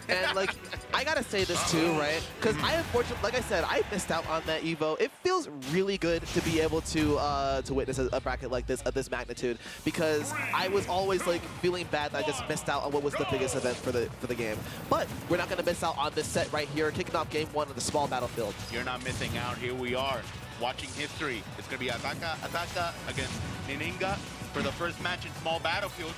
And like, I gotta say this too, right? Because I unfortunately, like I said, I missed out on that Evo. It feels really good to be able to witness a bracket like this of this magnitude, because I was always like feeling bad that I just missed out on what was the biggest event for the game. But we're not gonna miss out on this set right here, kicking off game 1 of the small battlefield. You're not missing out. Here we are, watching history. It's gonna be Ataka against Nininga for the first match in small battlefield.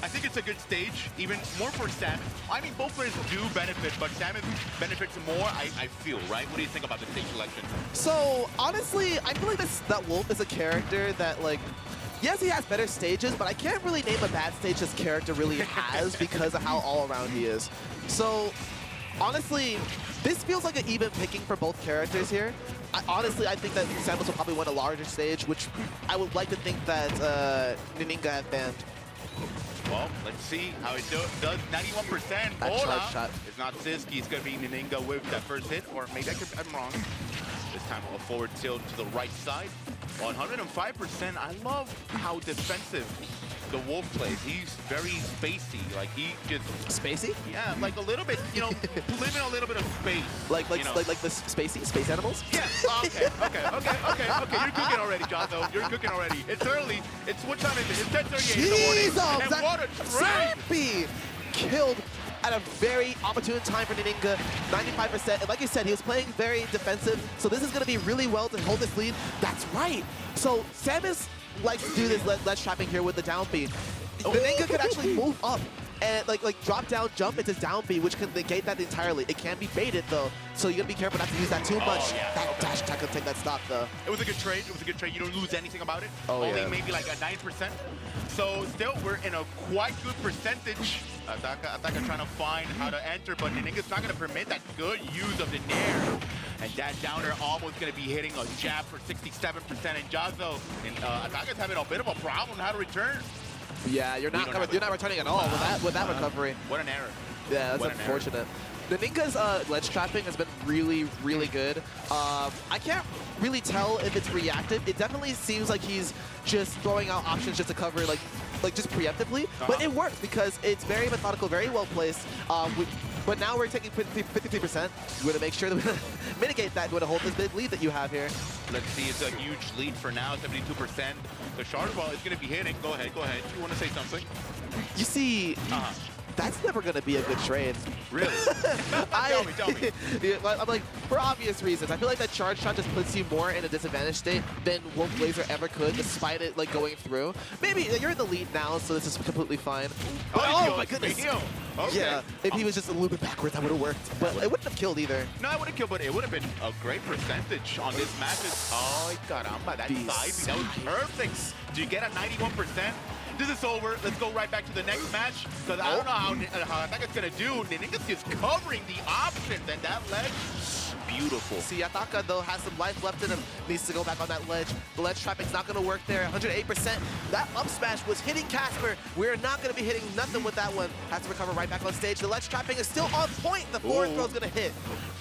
I think it's a good stage, even more for Samus. I mean, both players do benefit, but Samus benefits more, I feel, right? What do you think about the stage selection? So, honestly, I feel like that Wolf is a character that, like, yes, he has better stages, but I can't really name a bad stage this character really has because of how all-around he is. So, honestly, this feels like an even picking for both characters here. Honestly, I think that Samus will probably win a larger stage, which I would like to think that Nininga had banned. Well, let's see how it does. 91%. That charge shot. It's not Siski. It's going to be Nininga with that first hit, or maybe I'm wrong. This time a forward tilt to the right side. 105%. I love how defensive the Wolf plays. He's very spacey. Like, he just... Spacey? Yeah, like a little bit, you know, live in a little bit of space. Like the spacey? Space animals? Yeah. Okay. You're cooking already, Jonzo. You're cooking already. It's early. It's what time is it? It's 10:38 in the morning. And what a trade! Zappy killed at a very opportune time for Nininga, 95%. And like you said, he was playing very defensive, so this is going to be really well to hold this lead. That's right. So Samus likes to do this ledge trapping here with the down B. Nininga could actually move up and like drop down jump into down B, which can negate that entirely. It can be baited though, so you gotta be careful not to use that too much. Yeah. That dash attack will take that stop though. It was a good trade. It was a good trade. You don't lose anything about it. Oh, Only yeah. maybe like a 9%. So still, we're in a quite good percentage. Ataka trying to find how to enter, but Nininga's not going to permit that good use of the nair. And that downer almost going to be hitting a jab for 67%. And Jonzo, and Ataka's having a bit of a problem how to return. Yeah, you're not returning at all with that recovery. What an error. Yeah, that's unfortunate. Nininga's ledge trapping has been really, really good. I can't really tell if it's reactive. It definitely seems like he's just throwing out options just to cover like just preemptively. But it works because it's very methodical, very well placed. But now we're taking 53%. We're gonna make sure that we mitigate that. We're gonna hold this big lead that you have here. Let's see, it's a huge lead for now, 72%. The Shard Ball is gonna be hitting. Go ahead. You wanna say something? You see, that's never going to be a good trade. Really? Tell me. Yeah, I'm like, for obvious reasons. I feel like that charge shot just puts you more in a disadvantage state than Wolf Laser ever could, despite it like going through. Maybe you're in the lead now, so this is completely fine. But, oh my goodness. Okay. Yeah, if he was just a little bit backwards, that would have worked. But it wouldn't have killed either. No, it wouldn't have killed, but it would have been a great percentage on this match. Oh, caramba, that side, that was perfect. Do you get a 91%? This is over. Let's go right back to the next match, because I don't know how Ataka's going to do. Nininga's just covering the options, and that ledge, beautiful. See, Ataka, though, has some life left in him. Needs to go back on that ledge. The ledge trapping's not going to work there. 108%. That up smash was hitting Casper. We're not going to be hitting nothing with that one. Has to recover right back on stage. The ledge trapping is still on point. The forward throw's going to hit.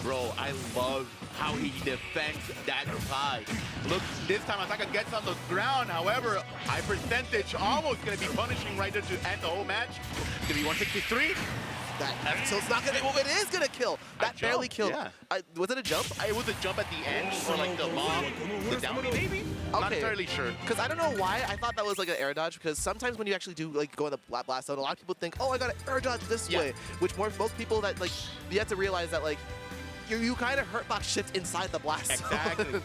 Bro, I love how he defends that side. Look, this time Ataka gets on the ground. However, high percentage, almost going to be punishing right there to end the whole match. It's going to be 163. So it's not gonna. Well, it is gonna kill. That barely killed. Yeah. Was it a jump? It was a jump at the end, or like the down B maybe. Okay. Not entirely sure. Because I don't know why I thought that was like an air dodge. Because sometimes when you actually do like go in the blast zone, a lot of people think, oh, I got to air dodge this way. Which most people that like you have to realize that like you kind of hurt box shift inside the blast zone. Exactly.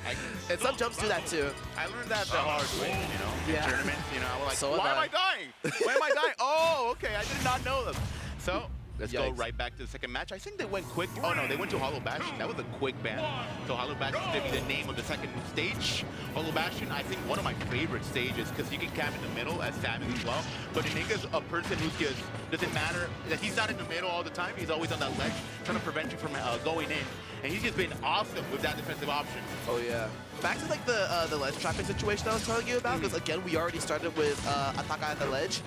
And some jumps do that too. I learned that the hard way, you know, in tournaments. You know, I was like, So why am I dying? Why am I dying? Oh, okay, I did not know them. So. Let's go right back to the second match. I think they went quick. Oh no, they went to Hollow Bastion. That was a quick ban. So Hollow Bastion is going to be the name of the second stage. Hollow Bastion, I think one of my favorite stages because you can cap in the middle as Samus as well. But Nininga's a person who just doesn't matter that he's not in the middle all the time. He's always on that ledge trying to prevent you from going in. And he's just been awesome with that defensive option. Oh yeah. Back to like the ledge trapping situation I was telling you about, because again we already started with Ataka at the ledge.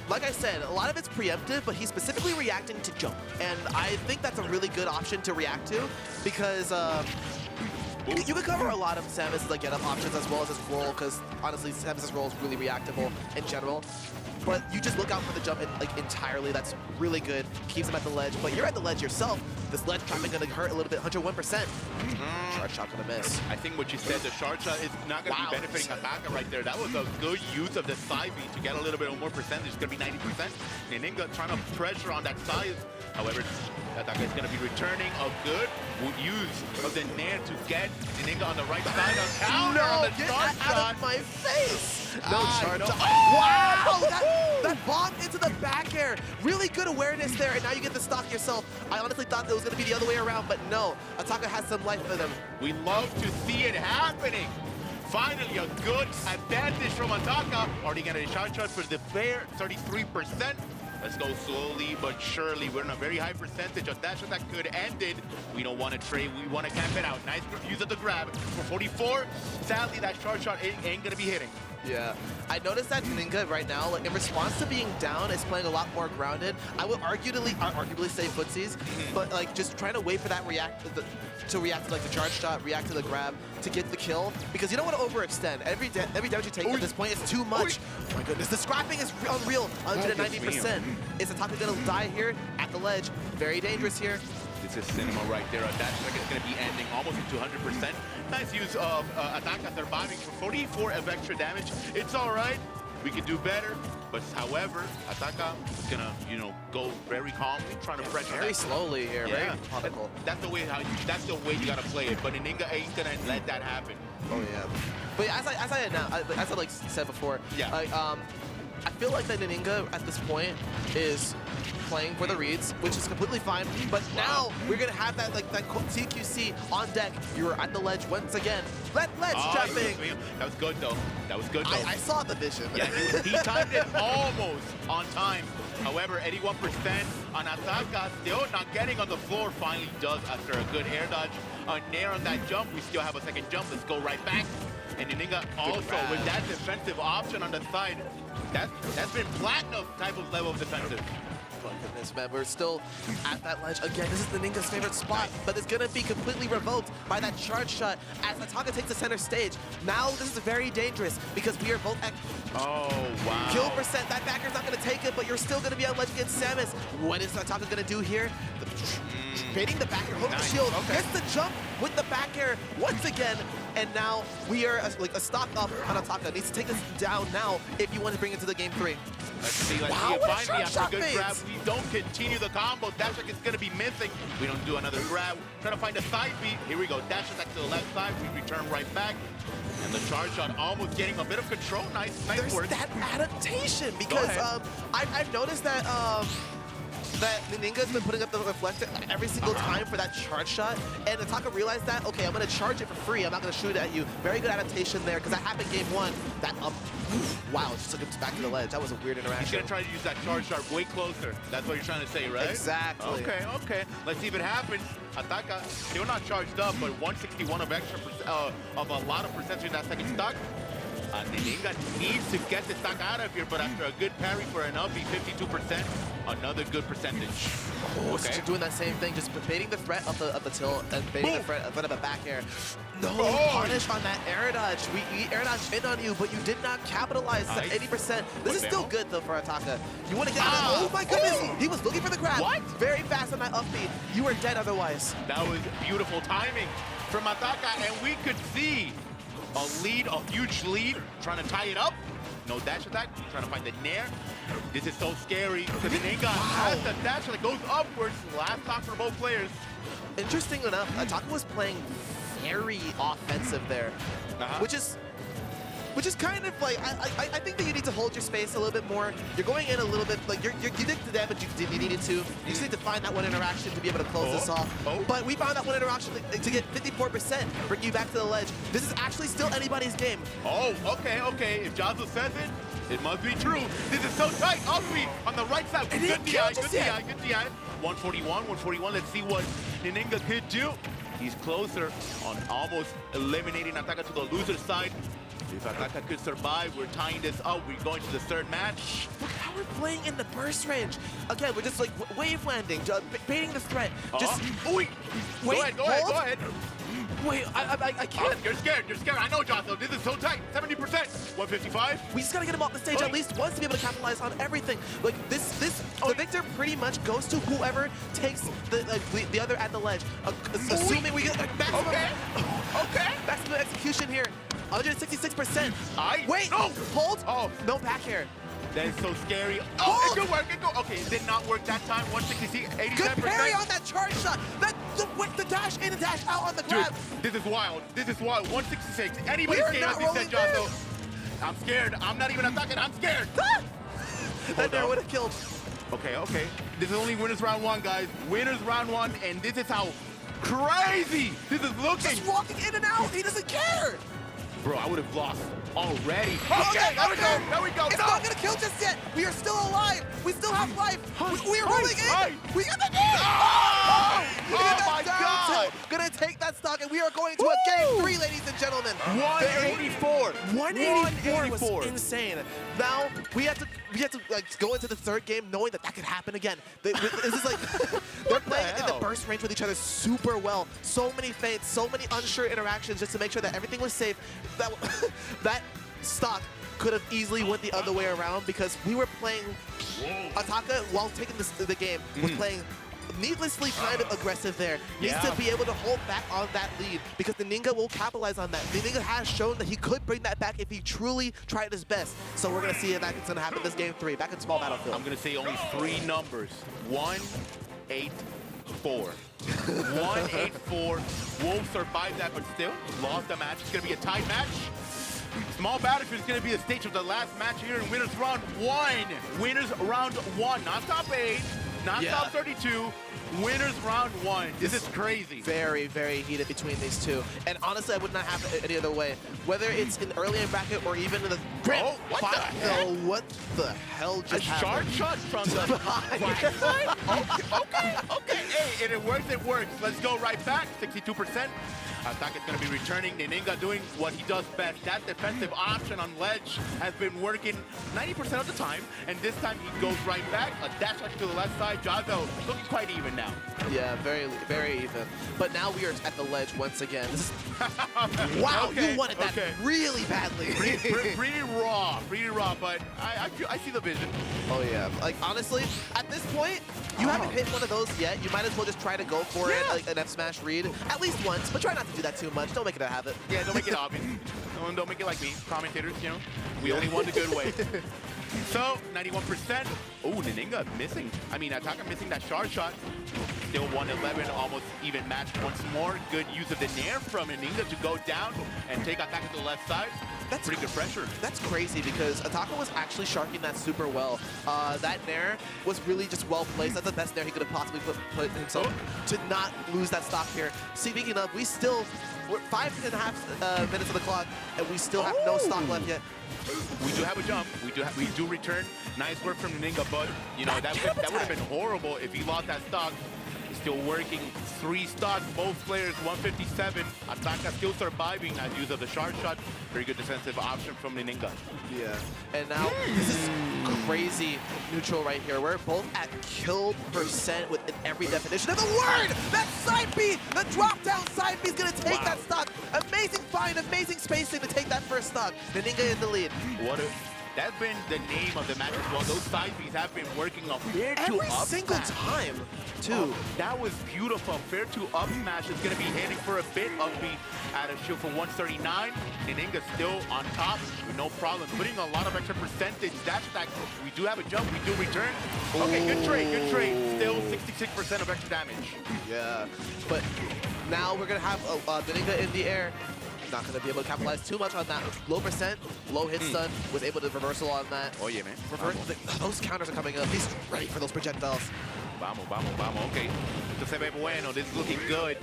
Like I said, a lot of it's preemptive, but he's specifically reacting to jump, and I think that's a really good option to react to because you can cover a lot of Samus' like get up options as well as his roll, because honestly Samus' roll is really reactable in general. but you just look out for the jump like entirely. That's really good. Keeps him at the ledge, but you're at the ledge yourself. This ledge trapping gonna hurt a little bit. 101%. Shard shot gonna miss. I think what you said, the shard shot is not gonna be benefiting Ataka right there. That was a good use of the side B to get a little bit more percentage. It's gonna be 90%. Nininga trying to pressure on that side. However, Ataka is gonna be returning a good use of the nair to get Nininga on the right side. A counter on the get shard that out shot. of my face! No shard no. shot. Oh, wow! That bomb into the back air. Really good awareness there, and now you get the stock yourself. I honestly thought that was gonna be the other way around, but no. Ataka has some life for them. We love to see it happening. Finally, a good advantage from Ataka. Already getting a shot for the fair, 33%. Let's go slowly but surely. We're in a very high percentage. A dash attack could end it. We don't want to trade. We want to camp it out. Nice use of the grab for 44. Sadly, that short shot ain't going to be hitting. Yeah, I noticed that Nininga right now, like in response to being down, is playing a lot more grounded. I would arguably say footsies, but like just trying to wait for that to react to like the charge shot, react to the grab to get the kill, because you don't want to overextend. Every damage you take at this point is too much. Oh my goodness, the scrapping is unreal. 190%. Is Ataka gonna die here at the ledge? Very dangerous here. This is cinema right there. A dash attack is going to be ending almost into 100%. Nice use of Ataka surviving for 44 of extra damage. It's all right. We can do better. But however, Ataka is going to, go very calmly, trying to pressure very slowly here. Yeah. Very methodical. That's the way you got to play it. But Nininga ain't going to let that happen. Oh yeah. But as I like said before, yeah. I feel like that Nininga at this point is playing for the reads, which is completely fine. But now we're gonna have that CQC on deck. You're at the ledge once again. Ledge trapping. That was good though. That was good though. I saw the vision. Yeah, he timed it almost on time. However, 81% on Ataka, still not getting on the floor. Finally does after a good air dodge. A nair on that jump. We still have a second jump. Let's go right back. And Nininga also with that defensive option on the side. That's been platinum type of level of defensive. Oh my goodness, man, we're still at that ledge. Again, this is Nininga's favorite spot, but it's gonna be completely revoked by that charge shot as Ataka takes the center stage. Now this is very dangerous because we are both at kill percent. That backer's not gonna take it, but you're still gonna be on ledge against Samus. What is Ataka gonna do here? Baiting the back air, holding the shield, gets the jump with the back air once again, and now we are like a stock up on Ataka. Needs to take this down now if you want to bring it to the game 3. Let's see it finally after a good grab. We don't continue the combo. Dash attack is going to be missing. We don't do another grab. Trying to find a side beat. Here we go. Dash attack to the left side. We return right back. And the charge shot almost getting a bit of control. Nice work. There's that adaptation because I've noticed that that Nininga's been putting up the reflector every single time for that charge shot, and Ataka realized that, okay, I'm going to charge it for free, I'm not going to shoot it at you. Very good adaptation there, because that happened game 1. That wow, just took him back to the ledge. That was a weird interaction. He's going to try to use that charge shot way closer. That's what you're trying to say, right? Exactly. Okay. Let's see if it happens. Ataka, still not charged up, but 161 of extra, of a lot of percentage in that second stock. Nininga needs to get the stock out of here, but after a good parry for an up, 52%, another good percentage. Oh, so you're doing that same thing, just baiting the threat of the tilt and baiting the threat of a back air. No punish on that air dodge. We air dodged in on you, but you did not capitalize to 80%. This is still good though for Ataka. You want to get out of, oh my goodness, he was looking for the grab. What? Very fast on that up beat. You were dead otherwise. That was beautiful timing from Ataka, and we could see a lead, a huge lead, trying to tie it up. No dash attack, trying to find the nair. This is so scary because Nininga has the dash that goes upwards. Last time for both players. Interesting enough, Ataka was playing very offensive there, which is kind of like, I think that you need to hold your space a little bit more. You're going in a little bit, like you did the damage you needed to. You just need to find that one interaction to be able to close this off. But we found that one interaction to get 54%, bring you back to the ledge. This is actually still anybody's game. Oh, okay. If Jazza says it, it must be true. This is so tight. Offbeat on the right side. Good DI. 141. Let's see what Nininga could do. He's closer on almost eliminating Ataka to the loser side. If Ataka could survive, we're tying this up. We're going to the third match. Look how we're playing in the burst range. Again, we're just like wave landing, baiting the threat. Just wait. Go ahead. Wait, I can't. You're scared. You're scared. I know, Jotho. This is so tight. 70%. 155. We just gotta get him off the stage at least once to be able to capitalize on everything. Like the victor pretty much goes to whoever takes the other at the ledge. Assuming we get maximum, maximum execution here. 166%. Wait, no, hold. Oh, no back air. That is so scary. Oh, it could work. It could. Okay, it did not work that time. 166, 87%. Good parry on that charge shot. The dash in and dash out on the grab. Dude, this is wild. This is wild. 166. Anybody's scared, as you said, Jotho. I'm scared. I'm not even attacking. I'm scared. That there would have killed. Okay. This is only winners round 1, guys. Winners round 1, and this is how crazy this is looking. Just walking in and out. He doesn't care. Bro, I would have lost already. Okay, there we go. There we go. It's not gonna kill just yet. We are still alive. We still have life. We are rolling in. We got the game. Oh my God. Gonna take that stock, and we are going to a game 3, ladies and gentlemen. 184. 184 was insane. Now we have to like go into the third game knowing that could happen again. This is like they're playing in the burst range with each other super well. So many feints, so many unsure interactions just to make sure that everything was safe. That stock could have easily went the other way around because we were playing Ataka while taking the game was playing needlessly kind of aggressive there. Needs to be able to hold back on that lead because the Nininga will capitalize on that. The Nininga has shown that he could bring that back if he truly tried his best. So we're going to see if that's going to happen this game 3, back in small battlefield. I'm going to say only 3 numbers. 184. 184. Will survive that, but still lost the match. It's going to be a tight match. Small battlefield is going to be the stage of the last match here in winners round 1. Winners round 1, not top 8. Not top 32, winners round 1. This is crazy. Very, very heated between these two. And honestly, I would not have it any other way. Whether it's in early in bracket or even in the grand final. What the hell just happened? A sharp shot from the right side? Okay. Hey, and it works. Let's go right back. 62%. Attack is going to be returning. Nininga doing what he does best. That defensive option on ledge has been working 90% of the time. And this time he goes right back. A dash attack to the left side. Jotho looking quite even now. Yeah, very, very even. But now we are at the ledge once again. This is... Wow, you wanted that really badly. Pretty raw, but I see the vision. Oh yeah, like honestly, at this point, you haven't hit one of those yet. You might as well just try to go for it, like an F smash read, at least once, but try not to do that too much. Don't make it a habit. Yeah, don't make it obvious. Don't make it like me, commentators, you know. We only want the good way. So, 91%. Oh, Nininga missing. I mean, Ataka missing that shard shot. Still 111, almost even match once more. Good use of the nair from Nininga to go down and take Ataka to the left side. That's pretty good pressure. That's crazy because Ataka was actually sharking that super well. That nair was really just well placed. That's the best nair he could have possibly put himself to not lose that stock here. Speaking of, we're 5.5 minutes on the clock, and we still have no stock left yet. We do have a jump. We do return. Nice work from Nininga, but you know that would have been horrible if he lost that stock. He's still working 3 stocks, both players 157. Ataka still surviving as use of the shard shot. Very good defensive option from Nininga. Yeah, and now this is crazy neutral right here. We're both at kill percent within every definition of the word. That side B, the drop down side B is gonna take that stock. Amazing find, amazing spacing to take that first stock. Nininga in the lead. That's been the name of the match as well. Those side Bs have been working on fair to up every single time, too. That was beautiful. Fair to up smash is going to be hitting for a bit of B at a shield for 139. Nininga still on top with no problem. Putting a lot of extra percentage. Dash attack. We do have a jump. We do return. Okay, good trade. Still 66% of extra damage. Yeah, but now we're going to have Nininga in the air. Not going to be able to capitalize too much on that. Low percent, low hit stun, was able to reversal on that. Oh yeah, man. Those counters are coming up. He's ready for those projectiles. Vamos. Okay. Esto se ve bueno. This is looking good.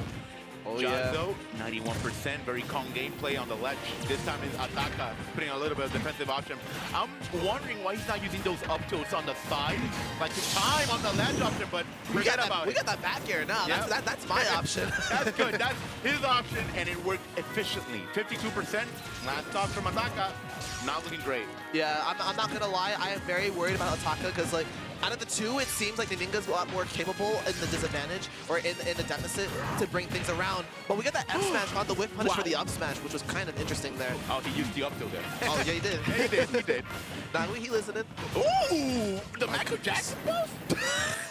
Oh, Jotho, 91%, very calm gameplay on the ledge. This time is Ataka putting a little bit of defensive option. I'm wondering why he's not using those up tilts on the side, like the time on the ledge option, but forget about it. We got that back air now. Yep. That's my option. That's good. That's his option, and it worked efficiently. 52%. Last stock from Ataka. Not looking great. Yeah, I'm not gonna lie. I am very worried about Ataka because like out of the two, it seems like Nininga's a lot more capable in the disadvantage or in the deficit to bring things around. But we got that F smash on the whip punish for the up smash, which was kind of interesting there. Oh, he used the up tilt there. Oh, yeah, he did. Yeah, he did. He did. Now he listening. Ooh, the Michael Jackson post?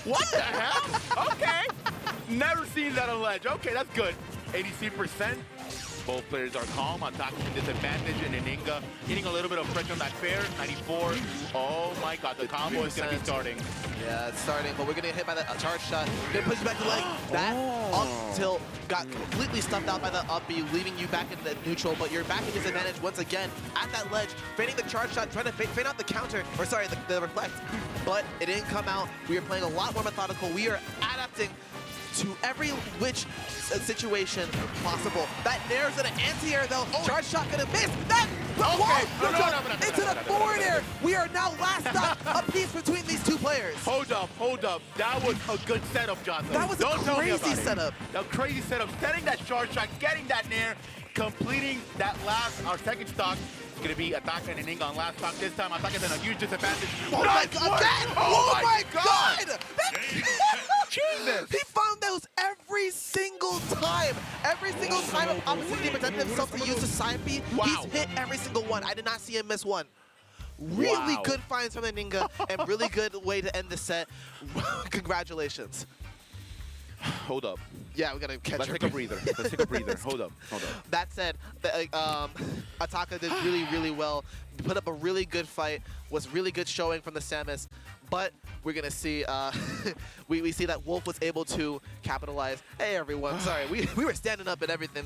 What the hell? Okay. Never seen that on ledge. Okay, that's good. 83%. Both players are calm, attacking the disadvantage, and Nininga getting a little bit of pressure on that fair. 94. Oh my god, the combo is going to be starting. Yeah, it's starting, but we're going to get hit by that charge shot. Going to push you back to leg. That up tilt got completely stuffed out by the up B, leaving you back in the neutral, but you're back in disadvantage once again at that ledge, feinting the charge shot, trying to feint out the counter, or sorry, the reflect. But it didn't come out. We are playing a lot more methodical. We are adapting to every which situation possible. That nair's an anti-air though. Charge shot gonna miss. That into the forward air. We are now last stop a piece between these two players. Hold up. That was a good setup, Johnson. That was a crazy setup. A crazy setup. Setting that charge shot, getting that nair, completing that our second stock. It's going to be Ataka and Nininga on last stock. This time, Ataka's in a huge disadvantage. Oh my god! Oh my god! Jesus! He found those every single time. Every single time of opportunity presented himself to use the side B, he's hit every single one. I did not see him miss one. Really good finds from Nininga and really good way to end the set. Congratulations. Hold up. Yeah, we gotta catch. Let's take a breather. Let's take a breather. Hold up. That said, Ataka did really well. Put up a really good fight. Was really good showing from the Samus. But we're gonna see, we see that Wolf was able to capitalize. Hey everyone, sorry, we were standing up and everything there.